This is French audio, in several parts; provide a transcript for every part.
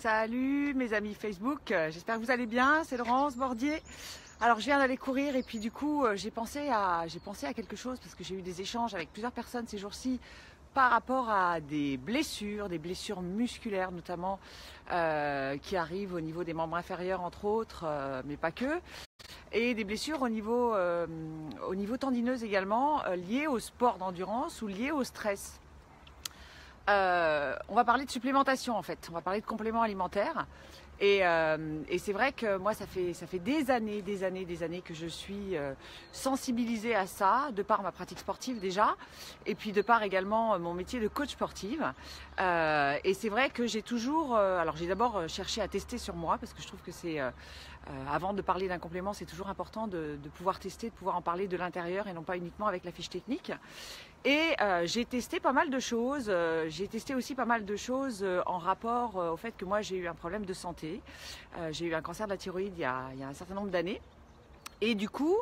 Salut mes amis Facebook, j'espère que vous allez bien, c'est Laurence Bordier. Alors je viens d'aller courir et puis du coup j'ai pensé à quelque chose parce que j'ai eu des échanges avec plusieurs personnes ces jours-ci par rapport à des blessures musculaires notamment qui arrivent au niveau des membres inférieurs entre autres, mais pas que, et des blessures au niveau tendineuses également liées au sport d'endurance ou liées au stress. On va parler de supplémentation en fait, on va parler de compléments alimentaires et c'est vrai que moi ça fait des années que je suis sensibilisée à ça, de par ma pratique sportive déjà et puis de par également mon métier de coach sportive et c'est vrai que j'ai toujours, alors j'ai d'abord cherché à tester sur moi parce que je trouve que c'est avant de parler d'un complément, c'est toujours important de pouvoir tester, de pouvoir en parler de l'intérieur et non pas uniquement avec la fiche technique. Et j'ai testé pas mal de choses. J'ai testé aussi pas mal de choses en rapport au fait que moi j'ai eu un problème de santé. J'ai eu un cancer de la thyroïde il y a un certain nombre d'années. Et du coup,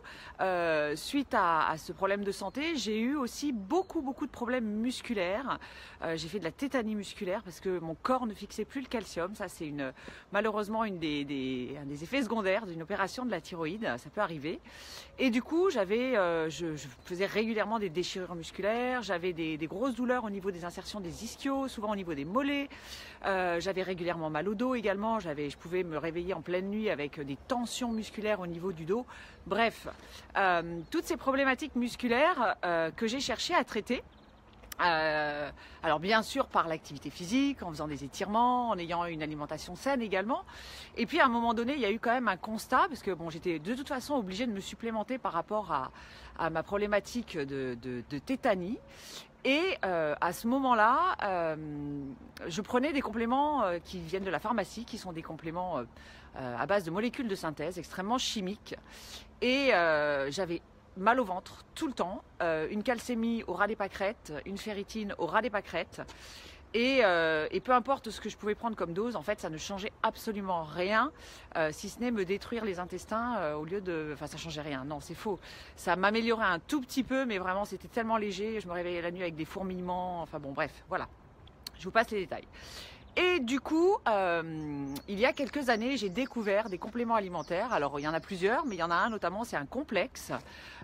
suite à ce problème de santé, j'ai eu aussi beaucoup de problèmes musculaires. J'ai fait de la tétanie musculaire parce que mon corps ne fixait plus le calcium. Ça, c'est malheureusement un des effets secondaires d'une opération de la thyroïde. Ça peut arriver. Et du coup, je faisais régulièrement des déchirures musculaires. J'avais des grosses douleurs au niveau des insertions des ischios, souvent au niveau des mollets. J'avais régulièrement mal au dos également. Je pouvais me réveiller en pleine nuit avec des tensions musculaires au niveau du dos. Bref, toutes ces problématiques musculaires que j'ai cherché à traiter. Alors bien sûr par l'activité physique, en faisant des étirements, en ayant une alimentation saine également. Et puis à un moment donné, il y a eu quand même un constat, parce que bon, j'étais de toute façon obligée de me supplémenter par rapport à ma problématique de tétanie. Et à ce moment-là, je prenais des compléments qui viennent de la pharmacie, qui sont des compléments à base de molécules de synthèse extrêmement chimiques. Et j'avais mal au ventre tout le temps, une calcémie au ras des pâquerettes, une ferritine au ras des pâquerettes. Et peu importe ce que je pouvais prendre comme dose, en fait, ça ne changeait absolument rien, si ce n'est me détruire les intestins au lieu de... Enfin, ça changeait rien, non, c'est faux. Ça m'améliorait un tout petit peu, mais vraiment, c'était tellement léger. Je me réveillais la nuit avec des fourmillements. Enfin bon, bref, voilà. Je vous passe les détails. Et du coup, il y a quelques années, j'ai découvert des compléments alimentaires. Alors, il y en a plusieurs, mais il y en a un notamment, c'est un complexe.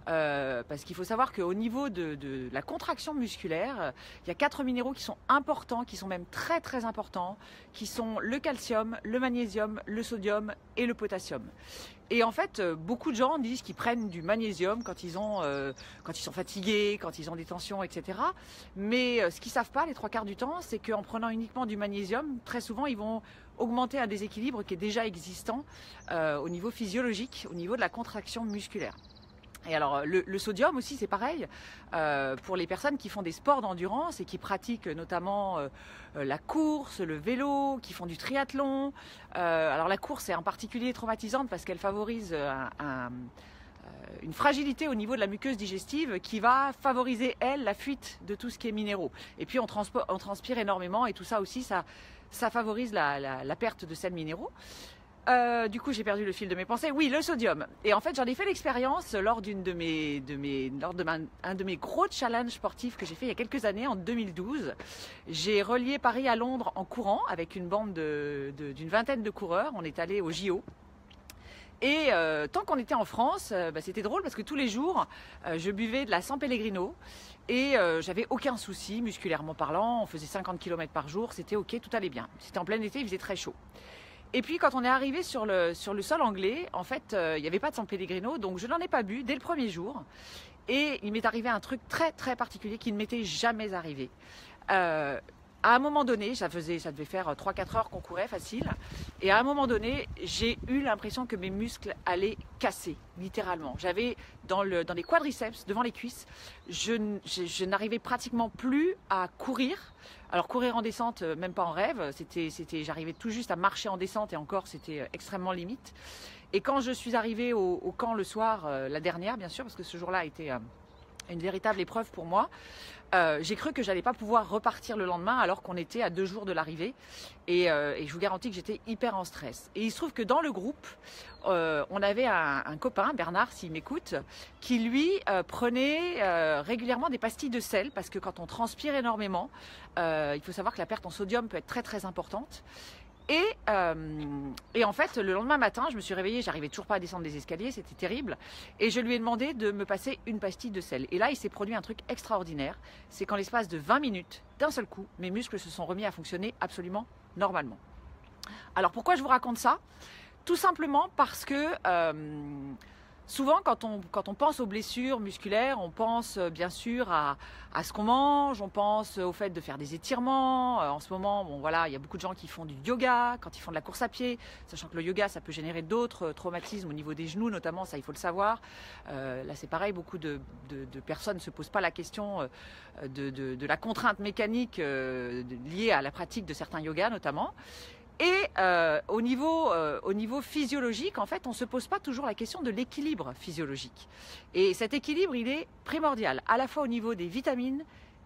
Parce qu'il faut savoir qu'au niveau de la contraction musculaire, il y a 4 minéraux qui sont importants, qui sont même très importants, qui sont le calcium, le magnésium, le sodium et le potassium. Et en fait, beaucoup de gens disent qu'ils prennent du magnésium quand ils sont fatigués, quand ils ont des tensions, etc. Mais ce qu'ils ne savent pas, les 3/4 du temps, c'est qu'en prenant uniquement du magnésium, très souvent, ils vont augmenter un déséquilibre qui est déjà existant au niveau physiologique, au niveau de la contraction musculaire. Et alors le sodium aussi c'est pareil pour les personnes qui font des sports d'endurance et qui pratiquent notamment la course, le vélo, qui font du triathlon. Alors la course est en particulier traumatisante parce qu'elle favorise une fragilité au niveau de la muqueuse digestive qui va favoriser la fuite de tout ce qui est minéraux. Et puis on transpire énormément et tout ça aussi ça favorise la perte de sels minéraux. Du coup, j'ai perdu le fil de mes pensées. Oui, le sodium. Et en fait, j'en ai fait l'expérience lors un de mes gros challenges sportifs que j'ai fait il y a quelques années, en 2012. J'ai relié Paris à Londres en courant avec une bande d'une vingtaine de coureurs. On est allé au JO. Et tant qu'on était en France, c'était drôle parce que tous les jours, je buvais de la San Pellegrino et j'avais aucun souci musculairement parlant. On faisait 50 km par jour, c'était ok, tout allait bien. C'était en plein été, il faisait très chaud. Et puis quand on est arrivé sur le sol anglais, en fait, il n'y avait pas de San Pellegrino, donc je n'en ai pas bu dès le premier jour. Et il m'est arrivé un truc très particulier qui ne m'était jamais arrivé. À un moment donné, ça devait faire 3-4 heures qu'on courait facile. Et à un moment donné, j'ai eu l'impression que mes muscles allaient casser, littéralement. J'avais dans les quadriceps, devant les cuisses, je n'arrivais pratiquement plus à courir. Alors courir en descente, même pas en rêve, j'arrivais tout juste à marcher en descente et encore c'était extrêmement limite. Et quand je suis arrivée au camp le soir, la dernière bien sûr, parce que ce jour-là a été une véritable épreuve pour moi, j'ai cru que j'allais pas pouvoir repartir le lendemain alors qu'on était à 2 jours de l'arrivée et je vous garantis que j'étais hyper en stress. Et il se trouve que dans le groupe, on avait un copain, Bernard s'il m'écoute, qui lui prenait régulièrement des pastilles de sel parce que quand on transpire énormément, il faut savoir que la perte en sodium peut être très importante. Et en fait, le lendemain matin, je me suis réveillée, j'arrivais toujours pas à descendre des escaliers, c'était terrible. Et je lui ai demandé de me passer une pastille de sel. Et là, il s'est produit un truc extraordinaire. C'est qu'en l'espace de 20 minutes, d'un seul coup, mes muscles se sont remis à fonctionner absolument normalement. Alors pourquoi je vous raconte ça? Tout simplement parce que souvent, quand on pense aux blessures musculaires, on pense bien sûr à ce qu'on mange, on pense au fait de faire des étirements. En ce moment, bon voilà, il y a beaucoup de gens qui font du yoga, quand ils font de la course à pied, sachant que le yoga, ça peut générer d'autres traumatismes au niveau des genoux, notamment, ça il faut le savoir. Là, c'est pareil, beaucoup de personnes ne se posent pas la question de la contrainte mécanique liée à la pratique de certains yogas, notamment. Et au niveau physiologique, en fait, on ne se pose pas toujours la question de l'équilibre physiologique. Et cet équilibre, il est primordial, à la fois au niveau des vitamines,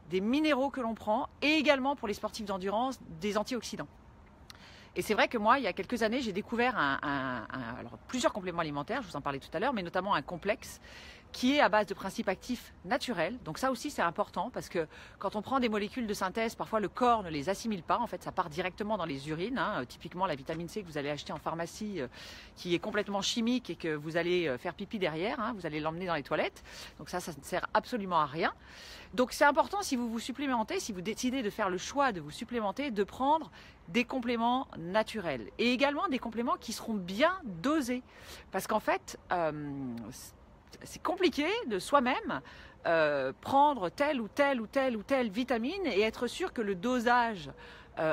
des minéraux que l'on prend, et également pour les sportifs d'endurance, des antioxydants. Et c'est vrai que moi, il y a quelques années, j'ai découvert alors, plusieurs compléments alimentaires, je vous en parlais tout à l'heure, mais notamment un complexe qui est à base de principes actifs naturels. Donc ça aussi, c'est important parce que quand on prend des molécules de synthèse, parfois le corps ne les assimile pas. En fait, ça part directement dans les urines. Typiquement, la vitamine C que vous allez acheter en pharmacie, qui est complètement chimique et que vous allez faire pipi derrière. Vous allez l'emmener dans les toilettes. Donc ça ne sert absolument à rien. Donc c'est important, si vous vous supplémentez, si vous décidez de faire le choix de vous supplémenter, de prendre des compléments naturels. Et également des compléments qui seront bien dosés. Parce qu'en fait, c'est compliqué de soi-même prendre telle ou telle vitamine et être sûr que le dosage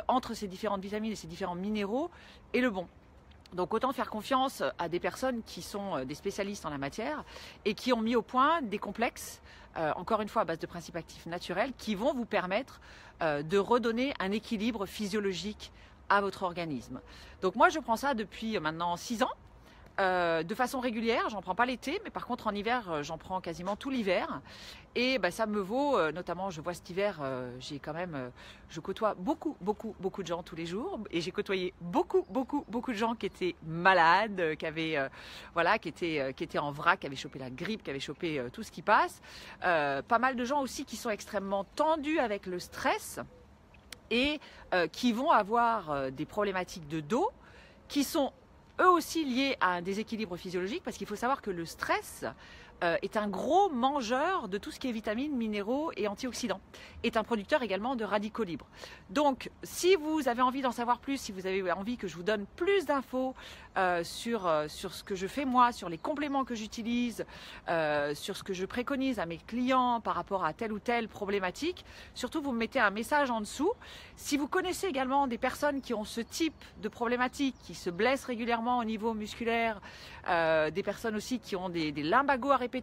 entre ces différentes vitamines et ces différents minéraux est le bon. Donc autant faire confiance à des personnes qui sont des spécialistes en la matière et qui ont mis au point des complexes, encore une fois à base de principes actifs naturels, qui vont vous permettre de redonner un équilibre physiologique à votre organisme. Donc moi je prends ça depuis maintenant 6 ans. De façon régulière, j'en prends pas l'été, mais par contre en hiver, j'en prends quasiment tout l'hiver. Et ça me vaut, notamment je vois cet hiver, je côtoie beaucoup de gens tous les jours. Et j'ai côtoyé beaucoup de gens qui étaient malades, qui étaient en vrac, qui avaient chopé la grippe, qui avaient chopé tout ce qui passe. Pas mal de gens aussi qui sont extrêmement tendus avec le stress et qui vont avoir des problématiques de dos qui sont eux aussi liés à un déséquilibre physiologique, parce qu'il faut savoir que le stress est un gros mangeur de tout ce qui est vitamines, minéraux et antioxydants, est un producteur également de radicaux libres. Donc si vous avez envie d'en savoir plus, si vous avez envie que je vous donne plus d'infos sur ce que je fais moi, sur les compléments que j'utilise, sur ce que je préconise à mes clients par rapport à telle ou telle problématique, surtout vous me mettez un message en dessous. Si vous connaissez également des personnes qui ont ce type de problématique, qui se blessent régulièrement au niveau musculaire, des personnes aussi qui ont des lumbagos à répétition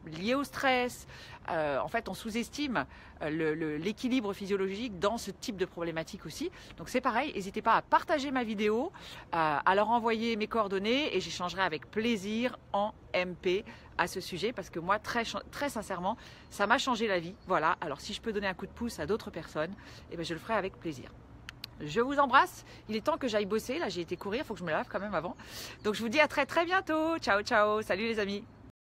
liés au stress, en fait on sous-estime l'équilibre physiologique dans ce type de problématique aussi. Donc c'est pareil, n'hésitez pas à partager ma vidéo, à leur envoyer mes coordonnées et j'échangerai avec plaisir en MP à ce sujet parce que moi très sincèrement ça m'a changé la vie. Voilà, alors si je peux donner un coup de pouce à d'autres personnes, je le ferai avec plaisir. Je vous embrasse, il est temps que j'aille bosser, là j'ai été courir, il faut que je me lave quand même avant. Donc je vous dis à très bientôt, ciao ciao, salut les amis.